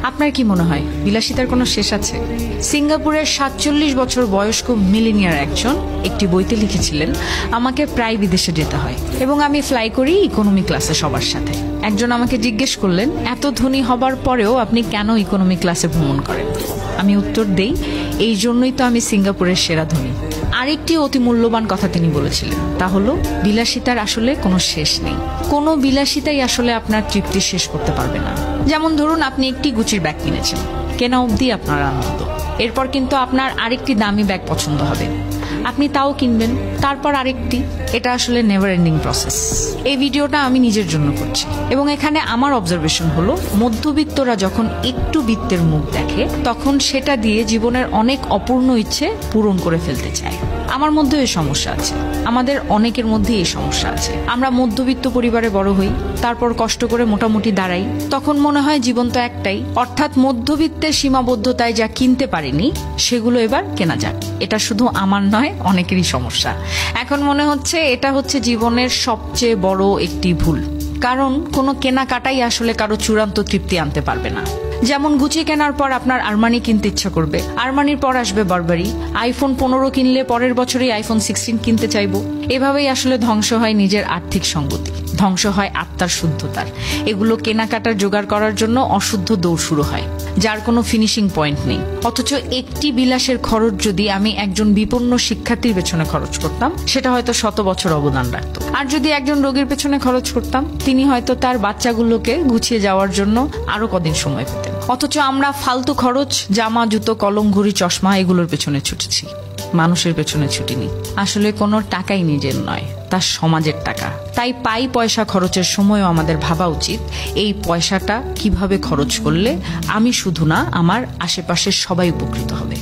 আপনার কি মনে হয় বিলাসিতার কোনো শেষ আছে? সিঙ্গাপুরের ৪৭ বছর বয়স্ক মিলেনিয়ার একজন একটি বইতে লিখেছিলেন, আমাকে প্রায় বিদেশে যেতে হয় এবং আমি ফ্লাই করি ইকোনমি ক্লাসে সবার সাথে। একজন আমাকে জিজ্ঞেস করলেন, এত ধনী হবার পরেও আপনি কেন ইকোনমি ক্লাসে ভ্রমণ করেন? আমি উত্তর দেই, এই জন্যই তো আমি সিঙ্গাপুরের সেরা ধনী। আরেকটি অতি মূল্যবান কথা তিনি বলেছিলেন, তা হলো বিলাসিতার আসলে কোনো শেষ নেই। কোনো বিলাসিতাই আসলে আপনার তৃপ্তি শেষ করতে পারবে না। যেমন ধরুন, আপনি একটি গুচির ব্যাগ কিনেছেন, কেনা অবধি আপনার আনন্দ। এরপর কিন্তু আপনার আরেকটি দামি ব্যাগ পছন্দ হবে, আপনি তাও কিনবেন, তারপর আরেকটি। এটা আসলে নেভার এন্ডিং প্রসেস। এই ভিডিওটা আমি নিজের জন্য করছি এবং এখানে আমার অবজারভেশন হলো, মধ্যবিত্তরা যখন একটু বিত্তের মুখ দেখে তখন সেটা দিয়ে জীবনের অনেক অপূর্ণ ইচ্ছে পূরণ করে ফেলতে চায়। আমার মধ্যেও এই সমস্যা আছে, আমাদের অনেকের মধ্যে এই সমস্যা আছে। আমরা মধ্যবিত্ত পরিবারে বড় হই, তারপর কষ্ট করে মোটামুটি দাঁড়াই, তখন মনে হয় জীবন তো একটাই, অর্থাৎ মধ্যবিত্তের সীমাবদ্ধতায় যা কিনতে পারিনি সেগুলো এবার কেনা যাক। এটা শুধু আমার নয়, অনেকেরই সমস্যা। এখন মনে হচ্ছে এটা হচ্ছে জীবনের সবচেয়ে বড় একটি ভুল, কারণ কোনো কেনাকাটাই আসলে কারো চূড়ান্ত তৃপ্তি আনতে পারবে না। যেমন গুচি কেনার পর আপনার আরমানি কিনতে ইচ্ছা করবে, আরমানির পর আসবে বারবারি, আইফোন 15 কিনলে পরের বছরই আইফোন 16 কিনতে চাইবো। এভাবেই আসলে ধ্বংস হয় নিজের আর্থিক সঙ্গতি, ধ্বংস হয় আত্মার শুদ্ধতার। এগুলো কেনাকাটার জোগাড় করার জন্য অশুদ্ধ দৌড় শুরু হয়, যার কোনো ফিনিশিং পয়েন্ট নেই। অথচ একটি বিলাসের খরচ যদি আমি একজন বিপন্ন শিক্ষার্থীর পেছনে খরচ করতাম, সেটা হয়তো 100 বছর অবদান রাখতো। আর যদি একজন রোগীর পেছনে খরচ করতাম, তিনি হয়তো তার বাচ্চাগুলোকে গুছিয়ে যাওয়ার জন্য আরো কদিন সময় পেতেন। অথচ আমরা ফালতু খরচ, জামা, জুতো, কলম, ঘড়ি, চশমা এগুলোর পেছনে ছুটেছি, মানুষের পেছনে ছুটিনি। আসলে কোনো টাকাই নিজের নয়, তা সমাজের টাকা। তাই পাই পয়সা খরচের সময়ও আমাদের ভাবা উচিত, এই পয়সাটা কিভাবে খরচ করলে আমি শুধু না, আমার আশেপাশের সবাই উপকৃত হবে।